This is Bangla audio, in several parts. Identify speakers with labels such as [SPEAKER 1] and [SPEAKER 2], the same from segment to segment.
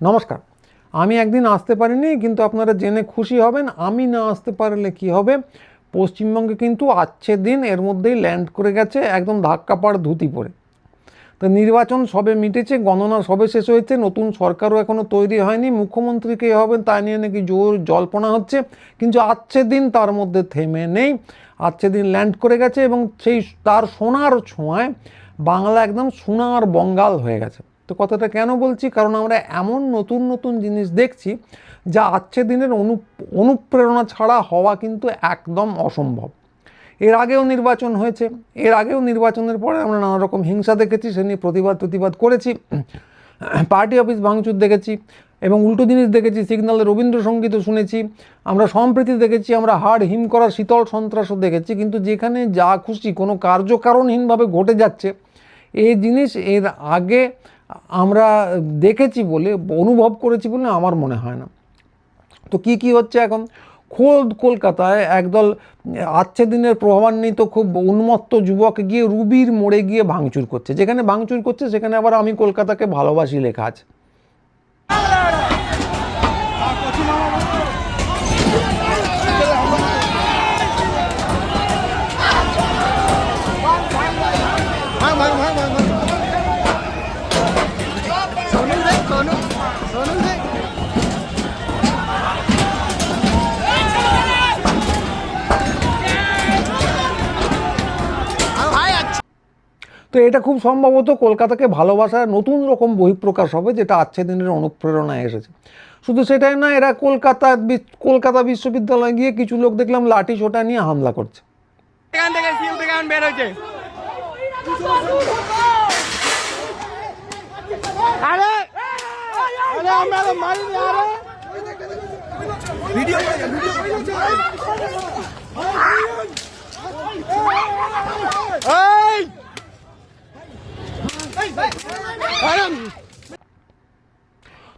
[SPEAKER 1] নমস্কার। আমি একদিন আসতে পারিনি, কিন্তু আপনারা জেনে খুশি হবেন আমি না আসতে পারলে কি হবে। পশ্চিমবঙ্গে কিন্তু আজকের দিন এর মধ্যেই ল্যান্ড করে গেছে, একদম ধাক্কা পাড় ধুতি পড়ে। তো নির্বাচন সবে মিটেছে, গণনা সবে শেষ হয়েছে, নতুন সরকারও এখনও তৈরি হয়নি, মুখ্যমন্ত্রী কে হবেন তা নিয়ে নাকি জোর জল্পনা হচ্ছে। কিন্তু আজকের দিন তার মধ্যে থেমে নেই, আজকের দিন ল্যান্ড করে গেছে এবং সেই তার সোনার ছোঁয়ায় বাংলা একদম সোনার বঙ্গাল হয়ে গেছে। তো কথাটা কেন বলছি, কারণ আমরা এমন নতুন নতুন জিনিস দেখছি যা আজকের দিনের অনুপ্রেরণা ছাড়া হওয়া কিন্তু একদম অসম্ভব। এর আগেও নির্বাচন হয়েছে, এর আগেও নির্বাচনের পরে আমরা নানা রকম হিংসা দেখেছি, সে নিয়ে প্রতিবাদ করেছি, পার্টি অফিস ভাঙচুর দেখেছি এবং উল্টো জিনিস দেখেছি, সিগন্যালে রবীন্দ্রসঙ্গীতও শুনেছি, আমরা সম্প্রীতি দেখেছি, আমরা হাড় হিম করা শীতল সন্ত্রাসও দেখেছি। কিন্তু যেখানে যা খুশি কোনো কার্যকারণহীনভাবে ঘটে যাচ্ছে, এই জিনিস এর আগে আমরা দেখেছি বলে, অনুভব করেছি বলে আমার মনে হয় না। তো কি হচ্ছে এখন, খোদ কলকাতায় একদল আজকের দিনের প্রভাবান্বিত খুব উন্মত্ত যুবক গিয়ে রুবির মোড়ে গিয়ে ভাঙচুর করছে। যেখানে ভাঙচুর করছে সেখানে আবার আমি কলকাতাকে ভালোবাসি লেখা আছে। তো এটা খুব সম্ভবত কলকাতাকে ভালোবাসার নতুন রকম বহিঃপ্রকাশ হবে, যেটা আজকের দিনের অনুপ্রেরণায় এসেছে। শুধু সেটাই না, এরা কলকাতা বিশ্ববিদ্যালয়ে গিয়ে কিছু লোক দেখলাম লাঠি সোটা নিয়ে হামলা করছে।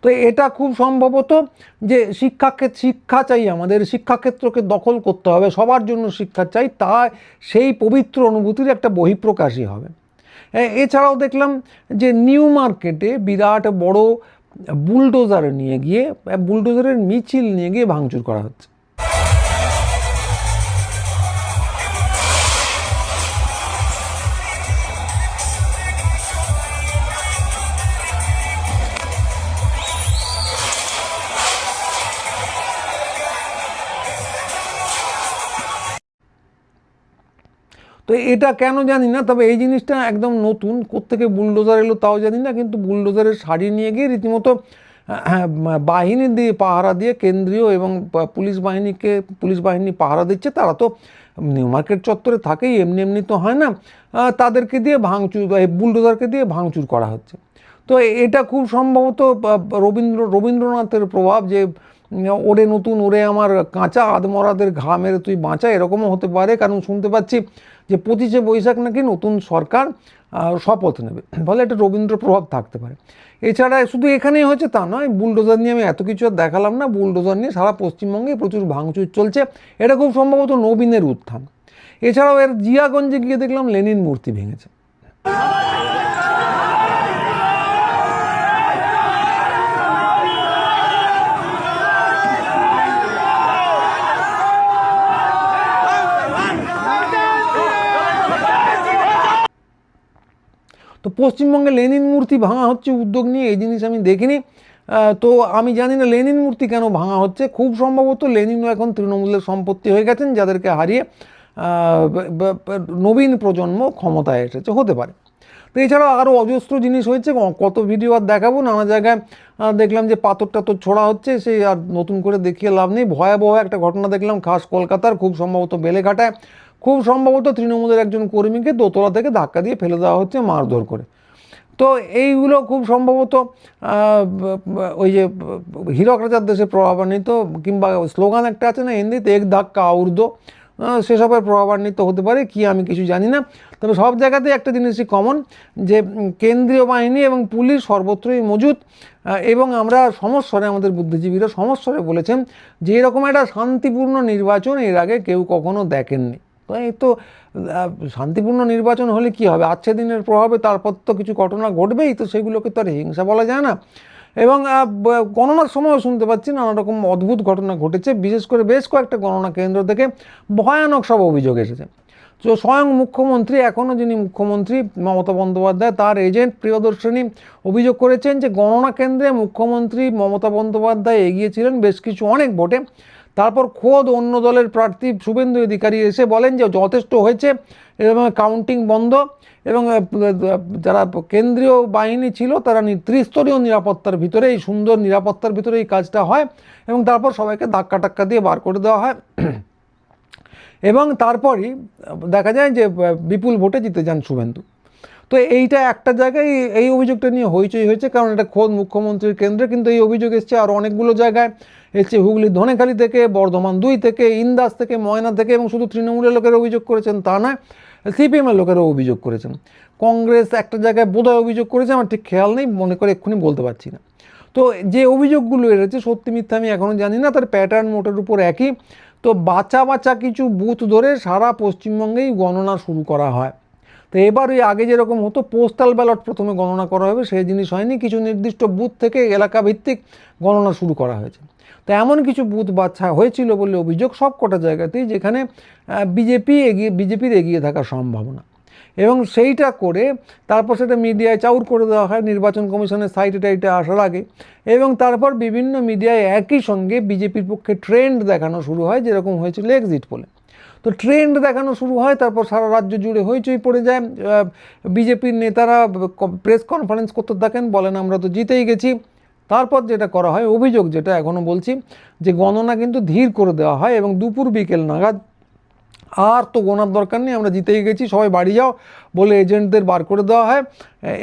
[SPEAKER 1] তো এটা খুব সম্ভবত যে শিক্ষা চাই, আমাদের শিক্ষাক্ষেত্রকে দখল করতে হবে, সবার জন্য শিক্ষা চাই, তা সেই পবিত্র অনুভূতির একটা বহিঃপ্রকাশই হবে। এছাড়াও দেখলাম যে নিউ মার্কেটে বিরাট বড় বুলডোজারের মিছিল নিয়ে গিয়ে ভাঙচুর করা হচ্ছে। তো এটা কেন জানি না, তবে এই জিনিসটা একদম নতুন, কোত্থেকে বুলডোজার এলো তাও জানি না, কিন্তু বুলডোজারের সারি নিয়ে গিয়ে রীতিমতো বাহিনী দিয়ে পাহারা দিয়ে, কেন্দ্রীয় এবং পুলিশ বাহিনী পাহারা দিচ্ছে। তারা তো নিউ মার্কেট চত্বরে থাকেই, এমনি তো হয় না, তাদেরকে দিয়ে বুলডোজারকে দিয়ে ভাঙচুর করা হচ্ছে। তো এটা খুব সম্ভবত রবীন্দ্রনাথের প্রভাব, যে ওরে আমার কাঁচা আদমরাদের ঘা মেরে তুই বাঁচা, এরকমও হতে পারে। কারণ শুনতে পাচ্ছি যে 25শে বৈশাখ নাকি নতুন সরকার শপথ নেবে, ফলে একটা রবীন্দ্র প্রভাব থাকতে পারে। এছাড়া শুধু এখানেই হয়েছে তা নয়, বুলডোজার নিয়ে আমি এত কিছু আর দেখালাম না, বুলডোজার নিয়ে সারা পশ্চিমবঙ্গে প্রচুর ভাঙচুর চলছে। এটা খুব সম্ভবত নবীনের উত্থান। এছাড়াও এর জিয়াগঞ্জে গিয়ে দেখলাম লেনিন মূর্তি ভেঙেছে। তো পশ্চিমবঙ্গে লেনিন মূর্তি ভাঙা হচ্ছে উদ্যোগ নিয়ে, এই জিনিস আমি দেখিনি। তো আমি জানি না লেনিন মূর্তি কেন ভাঙা হচ্ছে। খুব সম্ভবত লেনিনও এখন তৃণমূলের সম্পত্তি হয়ে গেছেন, যাদেরকে হারিয়ে নবীন প্রজন্ম ক্ষমতায় এসেছে, হতে পারে। তো এছাড়াও আরও অজস্র জিনিস হয়েছে, কত ভিডিও আর দেখাবো। নানা জায়গায় দেখলাম যে পাথর টাথর ছোড়া হচ্ছে, সেই আর নতুন করে দেখিয়ে লাভ নেই। ভয়াবহ একটা ঘটনা দেখলাম খাস কলকাতার, খুব সম্ভবত বেলেঘাটায়, খুব সম্ভবত তৃণমূলের একজন কর্মীকে দোতলা থেকে ধাক্কা দিয়ে ফেলে দেওয়া হচ্ছে মারধর করে। তো এইগুলো খুব সম্ভবত ওই যে হীরক রাজার দেশে প্রভাবান্বিত, কিংবা স্লোগান একটা আছে না হিন্দিতে, এক ধাক্কা আউর্দ, সেসবের প্রভাবান্বিত হতে পারে কি আমি কিছু জানি না। তবে সব জায়গাতেই একটা জিনিসই কমন, যে কেন্দ্রীয় বাহিনী এবং পুলিশ সর্বত্রই মজুদ। এবং আমরা সমস্বরে, আমাদের বুদ্ধিজীবীরা সমস্বরে বলেছেন যে এরকম একটা শান্তিপূর্ণ নির্বাচন এর আগে কেউ কখনো দেখেননি। তো এই তো শান্তিপূর্ণ নির্বাচন হলে কি হবে, আজকের দিনের প্রভাবে তারপর তো কিছু ঘটনা ঘটবেই, তো সেগুলোকে তো আর হিংসা বলা যায় না। এবং গণনার সময়ও শুনতে পাচ্ছি নানা রকম অদ্ভুত ঘটনা ঘটেছে, বিশেষ করে বেশ কয়েকটা গণনা কেন্দ্র থেকে ভয়ানক সব অভিযোগ এসেছে। তো স্বয়ং মুখ্যমন্ত্রী, এখনও যিনি মুখ্যমন্ত্রী মমতা বন্দ্যোপাধ্যায়, তার এজেন্ট প্রিয়দর্শিনী অভিযোগ করেছেন যে গণনা কেন্দ্রে মুখ্যমন্ত্রী মমতা বন্দ্যোপাধ্যায় এগিয়েছিলেন বেশ কিছু অনেক ভোটে। তারপর খোদ অন্য দলের প্রার্থী শুভেন্দু অধিকারী এসে বলেন যে যথেষ্ট হয়েছে এবং কাউন্টিং বন্ধ, এবং যারা কেন্দ্রীয় বাহিনী ছিল তারা ত্রিস্তরীয় নিরাপত্তার ভিতরে, এই সুন্দর নিরাপত্তার ভিতরে এই কাজটা হয়, এবং তারপর সবাইকে ধাক্কা টাক্কা দিয়ে বার করে দেওয়া হয়, এবং তারপরই দেখা যায় যে বিপুল ভোটে জিতে যান শুভেন্দু। তো এইটা একটা জায়গায় এই অভিযোগটা নিয়ে হইচই হয়েছে, কারণ এটা খোদ মুখ্যমন্ত্রীর কেন্দ্রে, কিন্তু এই অভিযোগ এসছে আরও অনেকগুলো জায়গায়। এসছে হুগলি ধনেখালি থেকে, বর্ধমান 2 থেকে, ইন্দাস থেকে, ময়না থেকে, এবং শুধু তৃণমূলের লোকেরা অভিযোগ করেছেন তা নয়, সিপিএমের লোকেরাও অভিযোগ করেছেন। কংগ্রেস একটা জায়গায় বোধহয় অভিযোগ করেছে, আমার ঠিক খেয়াল নেই, মনে করে এক্ষুনি বলতে পারছি না। তো যে অভিযোগগুলো এসেছে সত্যি মিথ্যা আমি এখনও জানি না, তার প্যাটার্ন মোটের উপর একই। তো বাঁচা বাঁচা কিছু বুথ ধরে সারা পশ্চিমবঙ্গেই গণনা শুরু করা হয়। তো এবার ওই আগে যেরকম হতো পোস্টাল ব্যালট প্রথমে গণনা করা হবে, সেই জিনিস হয়নি, কিছু নির্দিষ্ট বুথ থেকে এলাকা ভিত্তিক গণনা শুরু করা হয়েছে। তো এমন কিছু বুথ বাছা হয়েছিল বলে অভিযোগ সব কটা জায়গাতেই, যেখানে বিজেপির এগিয়ে থাকার সম্ভাবনা, এবং সেইটা করে তারপর সেটা মিডিয়ায় চাউর করে দেওয়া হয় নির্বাচন কমিশনের সাইটে টাইটে আসার আগে, এবং তারপর বিভিন্ন মিডিয়ায় একই সঙ্গে বিজেপির পক্ষে ট্রেন্ড দেখানো শুরু হয়, যেরকম হয়েছিল এক্সিট পোলে। তো ট্রেন্ড দেখানো শুরু হয়, তারপর সারা রাজ্য জুড়ে হইচই পড়ে যায়। বিজেপির নেতারা প্রেস কনফারেন্স করতে থাকেন, বলেন আমরা তো জিতেই গেছি। তারপর যেটা করা হয়, অভিযোগ যেটা এখনও বলছি, যে গণনা কিন্তু ধীর করে দেওয়া হয়, এবং দুপুর বিকেল নাগাদ আর তো গোনার দরকার নেই, আমরা জিতেই গেছি, সবাই বাড়ি যাও বলে এজেন্টদের বার করে দেওয়া হয়,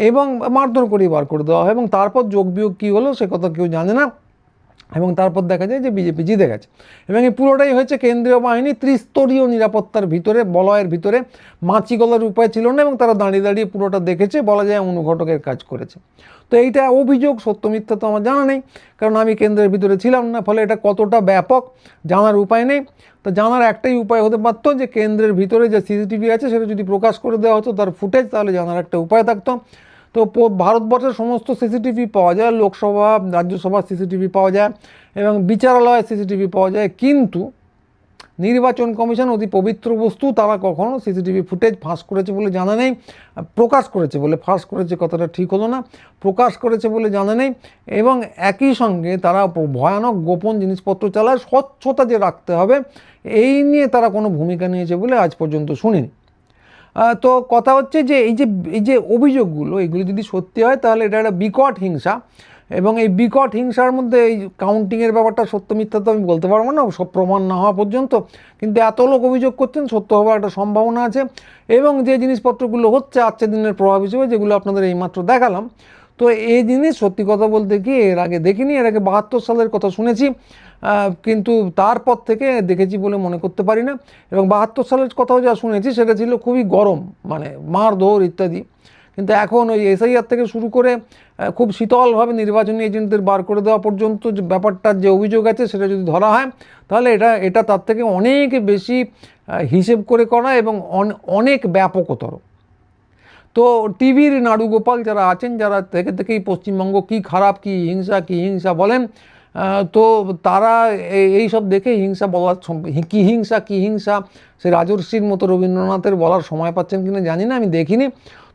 [SPEAKER 1] এবং মারধর করেই বার করে দেওয়া হয়, এবং তারপর যোগ বিয়োগ কী হলো সে কথা কেউ জানে না, এবং তারপর দেখা যায় যে বিজেপি জিতে গেছে। এবং এই পুরোটাই হয়েছে কেন্দ্রীয় বাহিনী ত্রিস্তরীয় নিরাপত্তার ভিতরে, বলয়ের ভিতরে, মাছি গলার উপায় ছিল না, এবং তারা দাঁড়িয়ে দাঁড়িয়ে পুরোটা দেখেছে, বলা যায় অনুঘটকের কাজ করেছে। তো এইটা অভিযোগ, সত্য মিথ্যা তো আমার জানা নেই, কারণ আমি কেন্দ্রের ভিতরে ছিলাম না, ফলে এটা কতটা ব্যাপক জানার উপায় নেই। তো জানার একটাই উপায় হতে পারতো যে কেন্দ্রের ভিতরে যে সিসিটিভি আছে সেটা যদি প্রকাশ করে দেওয়া হতো তার ফুটেজ, তাহলে জানার একটা উপায় থাকতো। তো ভারতবর্ষের সমস্ত সিসিটিভি পাওয়া যায়, লোকসভা রাজ্যসভার সিসিটিভি পাওয়া যায়, এবং বিচারালয়ের সিসিটিভি পাওয়া যায়, কিন্তু নির্বাচন কমিশন অতি পবিত্র বস্তু, তারা কখনো সিসিটিভি ফুটেজ ফাঁস করেছে বলে জানা নেই। প্রকাশ করেছে বলে, ফাঁস করেছে কথাটা ঠিক হলো না, প্রকাশ করেছে বলে জানা নেই, এবং একই সঙ্গে তারা ভয়ানক গোপন জিনিসপত্র চালায়। স্বচ্ছতা যে রাখতে হবে এই নিয়ে তারা কোনো ভূমিকা নিয়েছে বলে আজ পর্যন্ত শুনিনি। তো কথা হচ্ছে যে এই যে অভিযোগগুলো, এগুলো যদি সত্যি হয় তাহলে এটা একটা বিকট হিংসা, এবং এই বিকট হিংসার মধ্যে এই কাউন্টিংয়ের ব্যাপারটা সত্য মিথ্যা তো আমি বলতে পারবো না সব প্রমাণ না হওয়া পর্যন্ত, কিন্তু এত লোক অভিযোগ করছেন, সত্য হওয়ার একটা সম্ভাবনা আছে। এবং যে জিনিসপত্রগুলো হচ্ছে আজকের দিনের প্রভাব হিসেবে, যেগুলো আপনাদের এইমাত্র দেখালাম, তো এই জিনিস সত্যি কথা বলতে কি এর আগে দেখিনি। এর আগে 72 সালের কথা শুনেছি, কিন্তু তারপর থেকে দেখেছি বলে মনে করতে পারি না। এবং 72 সালের কথাও যা শুনেছি সেটা ছিল খুবই গরম, মানে মারধর ইত্যাদি, কিন্তু এখন ওই এসআইআর থেকে শুরু করে খুব শীতলভাবে নির্বাচনী এজেন্টদের বার করে দেওয়া পর্যন্ত যে ব্যাপারটার যে অভিযোগ আছে সেটা যদি ধরা হয়, তাহলে এটা তার থেকে অনেক বেশি হিসেব করে করা, এবং অনেক ব্যাপকতর। তো টিভির নাড়ুগোপাল যারা আছেন, যারা থেকেই পশ্চিমবঙ্গ কী খারাপ, কী হিংসা বলেন, তো তারা এই সব দেখে হিংসা বলার, কী হিংসা সে রাজর্ষির মতো রবীন্দ্রনাথের বলার সময় পাচ্ছেন কিনা জানি না, আমি দেখিনি।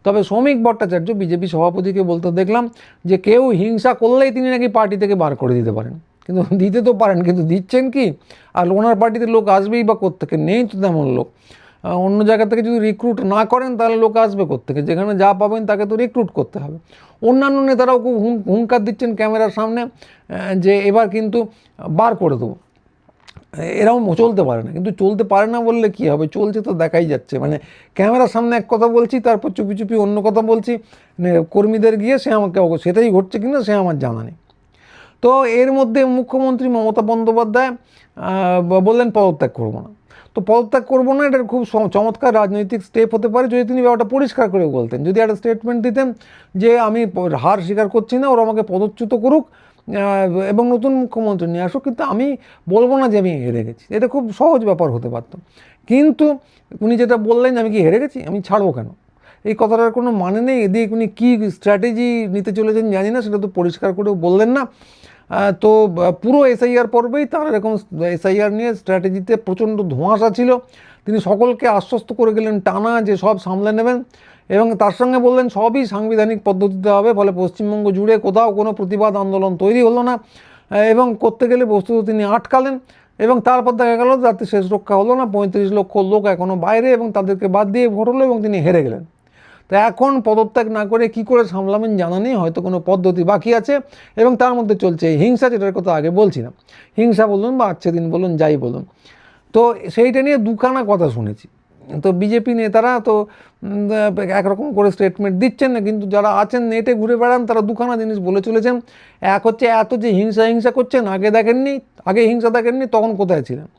[SPEAKER 1] তবে শ্রমিক ভট্টাচার্য বিজেপি সভাপতিকে বলতে দেখলাম যে কেউ হিংসা করলেই তিনি নাকি পার্টি থেকে বার করে দিতে পারেন, কিন্তু দিতে তো পারেন, কিন্তু দিচ্ছেন কি? আর ওনার পার্টিতে লোক আসবেই বা কোত্থেকে? নেই তো তেমন লোক। অন্য জায়গা থেকে যদি রিক্রুট না করেন তাহলে লোক আসবে কোত্থেকে? যেখানে যা পাবেন তাকে তো রিক্রুট করতে হবে। অন্যান্য নেতারাও খুব হুঙ্কার দিচ্ছেন ক্যামেরার সামনে যে এবার কিন্তু বার করে দেবো। এরকম চলতে পারে না, কিন্তু চলতে পারে না বললে কী হবে, চলছে তো দেখাই যাচ্ছে। মানে ক্যামেরার সামনে এক কথা বলছি, তারপর চুপি চুপি অন্য কথা বলছি কর্মীদের গিয়ে, সে আমাকে সেটাই ঘটছে কিনা সে আমার জানা নেই। তো এর মধ্যে মুখ্যমন্ত্রী মমতা বন্দ্যোপাধ্যায় বললেন পদত্যাগ করবো না। তো পদত্যাগ করবো না, এটা খুব চমৎকার রাজনৈতিক স্টেপ হতে পারে যদি তিনি ব্যাপারটা পরিষ্কার করে বলতেন, যদি একটা স্টেটমেন্ট দিতেন যে আমি হার স্বীকার করছি না, ওরা আমাকে পদচ্যুত করুক এবং নতুন মুখ্যমন্ত্রী নিয়ে আসুক, কিন্তু আমি বলবো না যে আমি হেরে গেছি। এটা খুব সহজ ব্যাপার হতে পারত, কিন্তু উনি যেটা বললেন আমি কি হেরে গেছি, আমি ছাড়বো কেন? এই কথাটার কোনো মানে নেই। এদিকে উনি কী স্ট্র্যাটেজি নিতে চলেছেন জানি না, সেটা তো পরিষ্কার করেও বললেন না। তো পুরো এসআইআর পর্বেই তার এরকম এসআইআর নিয়ে স্ট্র্যাটেজিতে প্রচণ্ড ধোঁয়াশা ছিল। তিনি সকলকে আশ্বস্ত করে গেলেন টানা যে সব সামলে নেবেন, এবং তার সঙ্গে বললেন সবই সাংবিধানিক পদ্ধতিতে হবে। ফলে পশ্চিমবঙ্গ জুড়ে কোথাও কোনো প্রতিবাদ আন্দোলন তৈরি হলো না, এবং করতে গেলে বস্তুত তিনি আটকালেন। এবং তারপর দেখা গেল যাতে শেষ রক্ষা হলো না, 35 লক্ষ লোক এখনও বাইরে, এবং তাদেরকে বাদ দিয়ে ভোট হলো এবং তিনি হেরে গেলেন। তো এখন পদত্যাগ না করে কি করে সামলাবেন জানা নেই, হয়তো কোনো পদ্ধতি বাকি আছে। এবং তার মধ্যে চলছে হিংসা, যেটার কথা আগে বলছিলাম, হিংসা বলুন বা আচ্ছা দিন বলুন, যাই বলুন। তো সেইটা নিয়ে দুখানা কথা শুনেছি। তো বিজেপি নেতারা তো একরকম করে স্টেটমেন্ট দিচ্ছেন না, কিন্তু যারা আছেন নেটে ঘুরে বেড়ান তারা দুখানা জিনিস বলে চলেছেন। এক হচ্ছে এত যে হিংসা করছেন, আগে হিংসা দেখেননি, তখন কোথায় ছিলেন?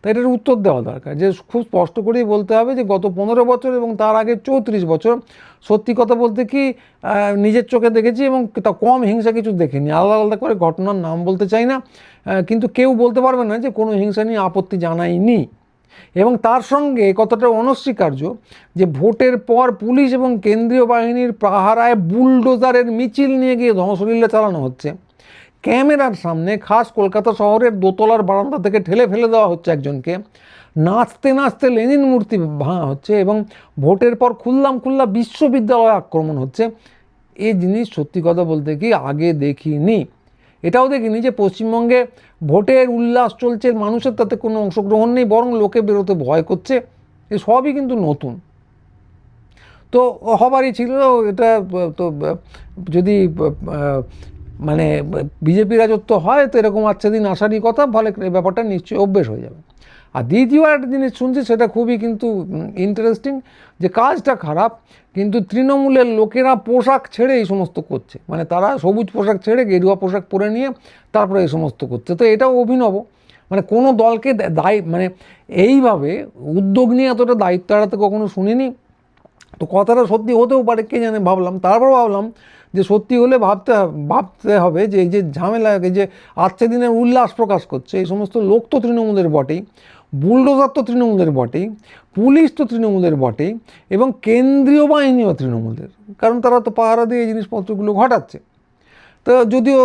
[SPEAKER 1] তো এটার উত্তর দেওয়া দরকার, যে খুব স্পষ্ট করেই বলতে হবে যে গত 15 বছর এবং তার আগে 34 বছর সত্যি কথা বলতে কি নিজের চোখে দেখেছি, এবং তা কম হিংসা কিছু দেখিনি। আলাদা আলাদা করে ঘটনার নাম বলতে চাই না, কিন্তু কেউ বলতে পারবে না যে কোনো হিংসা নিয়ে আপত্তি জানায়নি। এবং তার সঙ্গে কথাটা অনস্বীকার্য যে ভোটের পর পুলিশ এবং কেন্দ্রীয় বাহিনীর পাহারায় বুলডোজারের মিছিল নিয়ে গিয়ে ধ্বংসলীলা চালানো হচ্ছে। ক্যামেরার সামনে, খাস কলকাতা শহরের দোতলার বারান্দা থেকে ঠেলে ফেলে দেওয়া হচ্ছে একজনকে, নাচতে নাচতে লেনিন মূর্তি ভাঙা হচ্ছে, এবং ভোটের পর খুল্লা বিশ্ববিদ্যালয়ে আক্রমণ হচ্ছে। এই জিনিস সত্যি কথা বলতে কি আগে দেখিনি। এটাও দেখিনি যে পশ্চিমবঙ্গে ভোটের উল্লাস চলছে, মানুষের তাতে কোনো অংশগ্রহণ নেই, বরং লোকে বেরোতে ভয় করছে। এ সবই কিন্তু নতুন। তো হবারই ছিল এটা। তো যদি মানে বিজেপি রাজত্ব হয় তো এরকম আচ্ছা দিন আসারই কথা, ফলে ব্যাপারটা নিশ্চয়ই অভ্যেস হয়ে যাবে। আর দ্বিতীয় একটা জিনিস শুনছি, সেটা খুবই কিন্তু ইন্টারেস্টিং, যে কাজটা খারাপ কিন্তু তৃণমূলের লোকেরা পোশাক ছেড়ে এই সমস্ত করছে। মানে তারা সবুজ পোশাক ছেড়ে গেরুয়া পোশাক পরে নিয়ে তারপরে এই সমস্ত করছে। তো এটাও অভিনব। মানে কোনো দলকে মানে এইভাবে উদ্যোগ নিয়ে এতটা দায়িত্ব এড়াতে কখনো শুনিনি। তো কথাটা সত্যি হতেও পারে, কে জানে, ভাবলাম। তারপর ভাবলাম যে সত্যি হলে ভাবতে হবে যে এই যে ঝামেলা, এই যে আজকে দিনের উল্লাস প্রকাশ করছে এই সমস্ত লোক তো তৃণমূলের বটেই, বুলডোজার তো তৃণমূলের বটেই, পুলিশ তো তৃণমূলের বটেই, এবং কেন্দ্রীয় বাহিনীও তৃণমূলের, কারণ তারা তো পাহারা দিয়ে এই জিনিসপত্রগুলো ঘটাচ্ছে। তো যদিও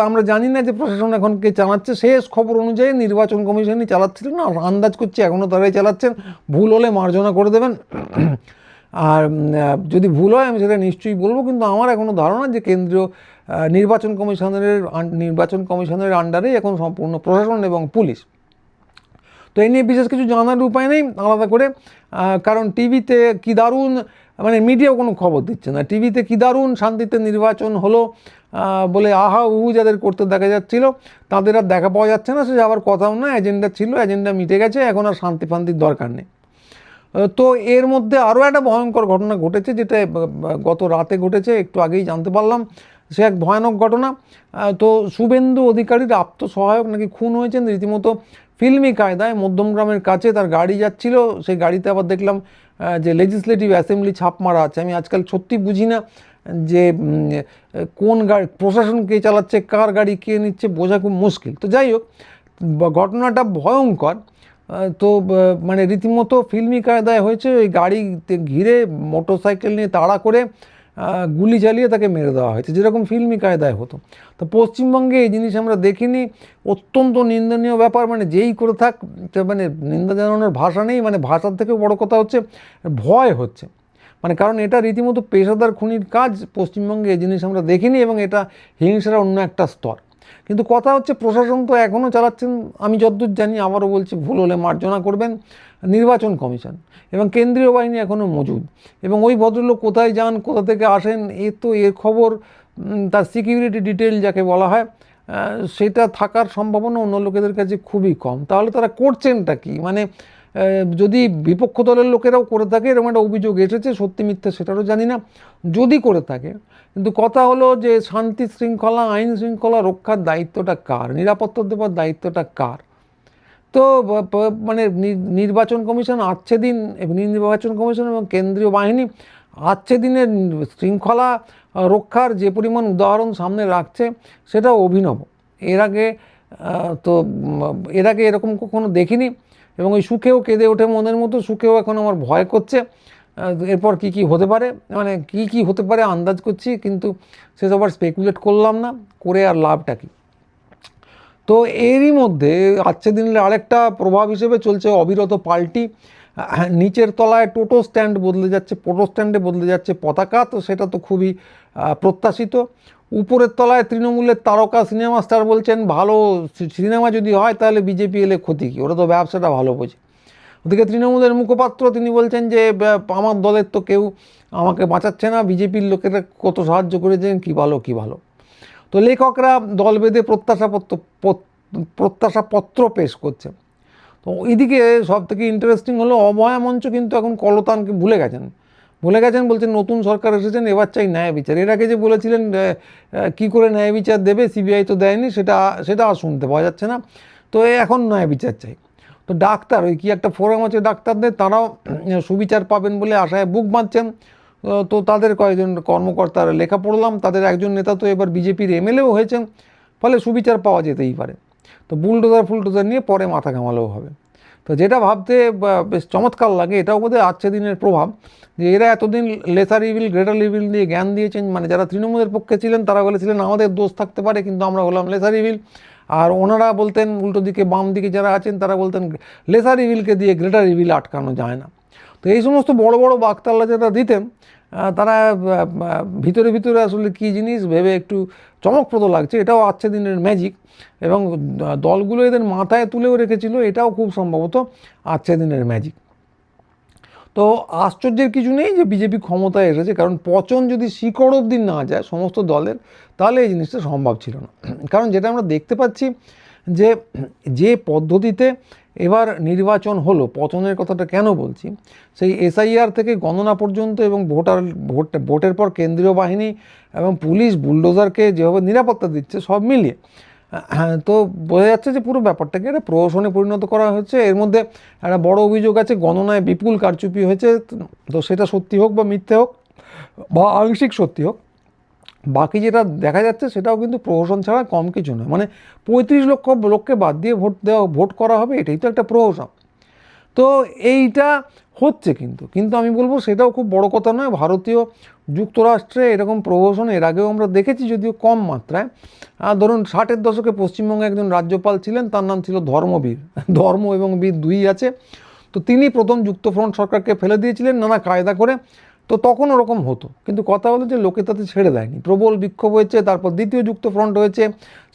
[SPEAKER 1] আমরা জানি না যে প্রশাসন এখন কে চালাচ্ছে, শেষ খবর অনুযায়ী নির্বাচন কমিশনই চালাচ্ছিল না, আন্দাজ করছি এখনও তারাই চালাচ্ছেন। ভুল হলে মার্জনা করে দেবেন, আর যদি ভুল হয় আমি সেটা নিশ্চয়ই বলবো। কিন্তু আমার এখনও ধারণা যে কেন্দ্রীয় নির্বাচন কমিশনের আন্ডারেই এখন সম্পূর্ণ প্রশাসন এবং পুলিশ। তো এই নিয়ে বিশেষ কিছু জানার উপায় নেই আলাদা করে, কারণ টিভিতে কী দারুণ, মানে মিডিয়াও কোনো খবর দিচ্ছে না, টিভিতে কী দারুণ শান্তিতে নির্বাচন হলো বলে আহা উহু যাদের করতে দেখা যাচ্ছিল, তাদের আর দেখা পাওয়া যাচ্ছে না। সে যাওয়ার কথাও না, এজেন্ডা ছিল, এজেন্ডা মিটে গেছে, এখন আর শান্তির দরকার নেই। তো এর মধ্যে আরও একটা ভয়ঙ্কর ঘটনা ঘটেছে, যেটা গত রাতে ঘটেছে, একটু আগেই জানতে পারলাম। সে এক ভয়ানক ঘটনা। তো শুভেন্দু অধিকারীর আত্মসহায়ক নাকি খুন হয়েছেন রীতিমতো ফিল্মি কায়দায়। মধ্যমগ্রামের কাছে তার গাড়ি যাচ্ছিল, সেই গাড়িতে আবার দেখলাম যে লেজিসলেটিভ অ্যাসেম্বলি ছাপ মারা আছে। আমি আজকাল সত্যি বুঝি না যে কোন গাড়ি, প্রশাসন কে চালাচ্ছে, কার গাড়ি কে নিচ্ছে, বোঝা খুব মুশকিল। তো যাই হোক, ঘটনাটা ভয়ঙ্কর। তো মানে রীতিমতো ফিল্মি কায়দায় হয়েছে। ওই গাড়িতে ঘিরে মোটরসাইকেল নিয়ে তাড়া করে গুলি চালিয়ে তাকে মেরে দেওয়া হয়েছে, যেরকম ফিল্মি কায়দায় হতো। তো পশ্চিমবঙ্গে এই জিনিস আমরা দেখিনি, অত্যন্ত নিন্দনীয় ব্যাপার। মানে যেই করে থাক, মানে নিন্দা জানানোর ভাষা নেই, মানে ভাষার থেকেও বড় কথা হচ্ছে ভয় হচ্ছে। মানে কারণ এটা রীতিমতো পেশাদার খুনির কাজ, পশ্চিমবঙ্গে এই জিনিস আমরা দেখিনি, এবং এটা হিংসার অন্য একটা স্তর। কিন্তু কথা হচ্ছে প্রশাসন তো এখনও চালাচ্ছেন, আমি যতদূর জানি, আবারও বলছি, ভুল হলে মার্জনা করবেন, নির্বাচন কমিশন, এবং কেন্দ্রীয় বাহিনী এখনও মজুদ। এবং ওই ভদ্রলোক কোথায় যান, কোথা থেকে আসেন, এর খবর, তার সিকিউরিটি ডিটেল যাকে বলা হয়, সেটা থাকার সম্ভাবনা অন্য লোকেদের কাছে খুবই কম। তাহলে তারা করছেনটা কি? মানে যদি বিপক্ষ দলের লোকেরাও করে থাকে, এরকম একটা অভিযোগ এসেছে, সত্যি মিথ্যা সেটারও জানি না, যদি করে থাকে। কিন্তু কথা হলো যে শান্তি শৃঙ্খলা, আইন শৃঙ্খলা রক্ষার দায়িত্বটা কার, নিরাপত্তা দেওয়ার দায়িত্বটা কার? তো মানে নির্বাচন কমিশন আচ্ছে দিন, নির্বাচন কমিশন এবং কেন্দ্রীয় বাহিনী আচ্ছে দিনের শৃঙ্খলা রক্ষার যে পরিমাণ উদাহরণ সামনে রাখছে, সেটা অভিনব। এর আগে এরকম কখনো দেখিনি। এবং ওই সুখেও কেঁদে ওঠে মনের মতো, সুখেও এখন আমার ভয় করছে এরপর কি কি হতে পারে, মানে কি কি হতে পারে আন্দাজ করছি, কিন্তু সেসব আর স্পেকুলেট করলাম না, করে আর লাভটা কি। তো এরই মধ্যে আজকের দিনের আরেকটা প্রভাব হিসেবে চলছে অবিরত পাল্টি। নিচের তলায় টোটো স্ট্যান্ড বদলে যাচ্ছে, টোটো স্ট্যান্ডে বদলে যাচ্ছে পতাকা, তো সেটা তো খুবই প্রত্যাশিত। উপরের তলায় তৃণমূলের তারকা সিনেমা স্টার বলছেন ভালো সিনেমা যদি হয় তাহলে বিজেপি এলে ক্ষতি কী, ওরা তো ব্যবসাটা ভালো বোঝে। ওদিকে তৃণমূলের মুখপাত্র তিনি বলছেন যে আমার দলের তো কেউ আমাকে বাঁচাচ্ছে না, বিজেপির লোকেরা কত সাহায্য করেছেন, কী ভালো কী ভালো। তো লেখকরা দল বেঁধে প্রত্যাশাপত্র পেশ করছে। তো এইদিকে সব থেকে ইন্টারেস্টিং হলো অভয়া মঞ্চ কিন্তু এখন কলতানকে ভুলে গেছেন, বলছেন নতুন সরকার এসেছেন, এবার চাই ন্যায় বিচার। এর আগে যে বলেছিলেন কি করে ন্যায় বিচার দেবে, সিবিআই তো দেয়নি, সেটা আর শুনতে পাওয়া যাচ্ছে না। তো এখন ন্যায় বিচার চাই। তো ডাক্তার ওই কি একটা ফোরাম আছে ডাক্তারদের, তারাও সুবিচার পাবেন বলে আশায় বুক বাঁধছেন। তো তাদের কয়েকজন কর্মকর্তার লেখা পড়লাম, তাদের একজন নেতা তো এবার বিজেপির এমএলএও হয়েছেন, ফলে সুবিচার পাওয়া যেতেই পারে। তো ফুলডোজার নিয়ে পরে মাথা ঘামালেও হবে। তো যেটা ভাবতে বেশ চমৎকার লাগে, এটাও বোধহয় আজকের দিনের প্রভাব, যে এরা এতদিন লেসার ইভিল গ্রেটার ইভিল দিয়ে জ্ঞান দিয়েছেন, মানে যারা তৃণমূলের পক্ষে ছিলেন তারা বলেছিলেন আমাদের দোষ থাকতে পারে কিন্তু আমরা হলাম লেসার ইভিল, আর ওনারা বলতেন উল্টো দিকে বাম দিকে যারা আছেন তারা বলতেন লেসার ইভিলকে দিয়ে গ্রেটার ইভিল আটকানো যায় না। তো এই সমস্ত বড় বড় বাকতাল্লা যারা দিতেন তারা ভিতরে ভিতরে আসলে কী জিনিস ভেবে একটু চমকপ্রদ লাগছে। এটাও আজকের দিনের ম্যাজিক, এবং দলগুলো এদের মাথায় তুলেও রেখেছিল, এটাও খুব সম্ভবত আজকের দিনের ম্যাজিক। তো আশ্চর্যের কিছু নেই যে বিজেপি ক্ষমতায় এসেছে, কারণ পচন যদি শিকড় অবধি না যায় সমস্ত দলের, তাহলে এই জিনিসটা সম্ভব ছিল না। কারণ যেটা আমরা দেখতে পাচ্ছি যে পদ্ধতিতে এবার নির্বাচন হলো, পচনের কথাটা কেন বলছি, সেই এসআইআর থেকে গণনা পর্যন্ত এবং ভোটের পর কেন্দ্রীয় বাহিনী এবং পুলিশ বুলডোজারকে যেভাবে নিরাপত্তা দিচ্ছে সব মিলিয়ে, হ্যাঁ, তো বোঝা যাচ্ছে যে পুরো ব্যাপারটাকে একটা প্রহসনে পরিণত করা হচ্ছে। এর মধ্যে একটা বড় অভিযোগ আছে গণনায় বিপুল কারচুপি হয়েছে। তো সেটা সত্যি হোক বা মিথ্যে হোক বা আংশিক সত্যি হোক, বাকি যেটা দেখা যাচ্ছে সেটাও কিন্তু প্রহসন ছাড়া কম কিছু নয়। মানে 35 লক্ষ লোককে বাদ দিয়ে ভোট করা হবে, এটাই তো একটা প্রহসন। তো এইটা হচ্ছে, কিন্তু আমি বলবো সেটাও খুব বড় কথা নয়। ভারতীয় যুক্তরাষ্ট্রে এরকম প্রহসন এর আগেও আমরা দেখেছি, যদিও কম মাত্রায়। ধরুন 60-এর দশকে পশ্চিমবঙ্গে একজন রাজ্যপাল ছিলেন, তার নাম ছিল ধর্মবীর, ধর্ম এবং বীর দুই আছে। তো তিনি প্রথম যুক্তফ্রন্ট সরকারকে ফেলে দিয়েছিলেন নানা কায়দা করে। তো তখন ওরকম হতো, কিন্তু কথা হলো যে লোকে তাতে ছেড়ে দেয়নি, প্রবল বিক্ষোভ হয়েছে, তারপর দ্বিতীয় যুক্তফ্রন্ট হয়েছে,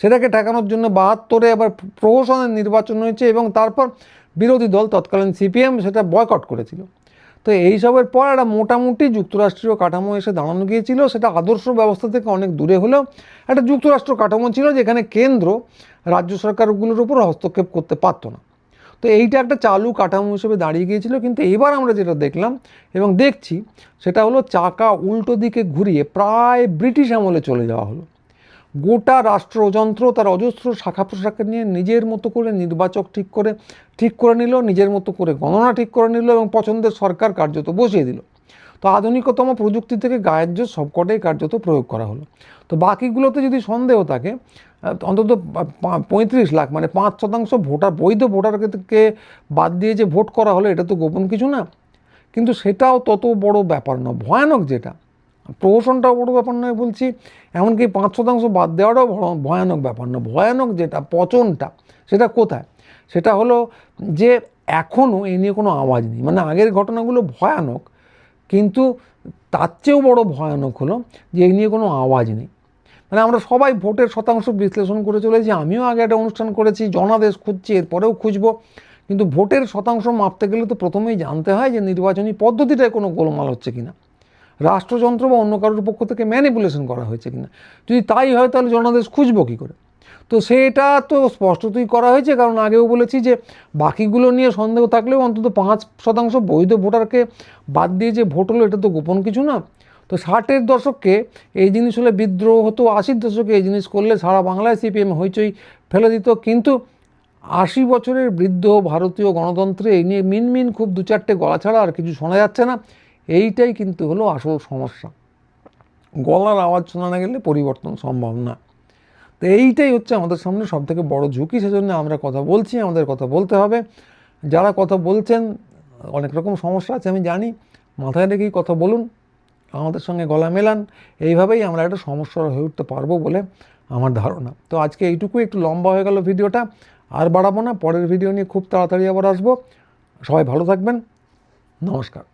[SPEAKER 1] সেটাকে ঠেকানোর জন্য 72-এ আবার প্রহসনের নির্বাচন হয়েছে, এবং তারপর বিরোধী দল তৎকালীন সিপিএম সেটা বয়কট করেছিল। তো এইসবের পর একটা মোটামুটি যুক্তরাষ্ট্রীয় কাঠামো এসে দাঁড়ানো গিয়েছিল, সেটা আদর্শ ব্যবস্থা থেকে অনেক দূরে হলেও একটা যুক্তরাষ্ট্র কাঠামো ছিল, যেখানে কেন্দ্র রাজ্য সরকারগুলোর উপর হস্তক্ষেপ করতে পারতো না। তো এইটা একটা চালু কাঠামো হিসেবে দাঁড়িয়ে গিয়েছিল। কিন্তু এবার আমরা যেটা দেখলাম এবং দেখছি সেটা হলো চাকা উল্টো দিকে ঘুরিয়ে প্রায় ব্রিটিশ আমলে চলে যাওয়া হলো। গোটা রাষ্ট্রযন্ত্র তার অজস্র শাখা প্রশাখা নিয়ে নিজের মতো করে নির্বাচক ঠিক করে নিল, নিজের মতো করে গণনা ঠিক করে নিল, এবং পছন্দের সরকার কার্যত বসিয়ে দিল। তো আধুনিকতম প্রযুক্তি থেকে গায়ের জোর সবকটাই কার্যত প্রয়োগ করা হলো। তো বাকিগুলোতে যদি সন্দেহ থাকে, অন্তত 35 লাখ মানে 5% বৈধ ভোটারকে বাদ দিয়ে যে ভোট করা হলো, এটা তো গোপন কিছু না। কিন্তু সেটাও তত বড় ব্যাপার নয়। ভয়ানক যেটা, প্রহসনটাও বড় ব্যাপার নয় বলছি, এমনকি 5% বাদ দেওয়াটাও ভয়ানক ব্যাপার নয়। ভয়ানক যেটা পচনটা, সেটা কোথায়? সেটা হলো যে এখনও এই নিয়ে কোনো আওয়াজ নেই। মানে আগের ঘটনাগুলো ভয়ানক, কিন্তু তার চেয়েও বড় ভয়ানক হলো যে এই নিয়ে কোনো আওয়াজ নেই। মানে আমরা সবাই ভোটের শতাংশ বিশ্লেষণ করে চলেছি, আমিও আগে একটা অনুষ্ঠান করেছি, জনাদেশ খুঁজছি, এরপরেও খুঁজবো। কিন্তু ভোটের শতাংশ মাপতে গেলে তো প্রথমেই জানতে হয় যে নির্বাচনী পদ্ধতিটায় কোনো গোলমাল হচ্ছে কিনা, রাষ্ট্রযন্ত্র বা অন্য কারোর পক্ষ থেকে ম্যানিপুলেশন করা হয়েছে কিনা। যদি তাই হয় তাহলে জনাদেশ খুঁজবো কী করে? তো সেটা তো স্পষ্টতই করা হয়েছে, কারণ আগেও বলেছি যে বাকিগুলো নিয়ে সন্দেহ থাকলেও অন্তত 5% বৈধ ভোটারকে বাদ দিয়ে যে ভোট হলো, এটা তো গোপন কিছু না। তো 60-এর দশকে এই জিনিস হলে বিদ্রোহ হতো, 80-র দশকে এই জিনিস করলে সারা বাংলায় সিপিএম হইচই ফেলে দিত। কিন্তু 80 বছরের বৃদ্ধ ভারতীয় গণতন্ত্রে এই নিয়ে মিনমিন খুব 2-4টে গলা ছাড়া আর কিছু শোনা যাচ্ছে না। এইটাই কিন্তু হলো আসল সমস্যা। গলার আওয়াজ শোনা না গেলে পরিবর্তন সম্ভব না। তো এইটাই হচ্ছে আমাদের সামনে সবথেকে বড় ঝুঁকি। সেজন্য আমরা কথা বলছি, আমাদের কথা বলতে হবে। যারা কথা বলছেন অনেক রকম সমস্যা আছে আমি জানি, মাথায় রেখেই কথা বলুন, আমাদের সঙ্গে গলা মেলান, এইভাবেই আমরা একটা সমস্যার হয়ে উঠতে পারবো বলে আমার ধারণা। তো আজকে এইটুকু, একটু লম্বা হয়ে গেল ভিডিওটা, আর বাড়াবো না। পরের ভিডিও নিয়ে খুব তাড়াতাড়ি আবার আসবো। সবাই ভালো থাকবেন, নমস্কার।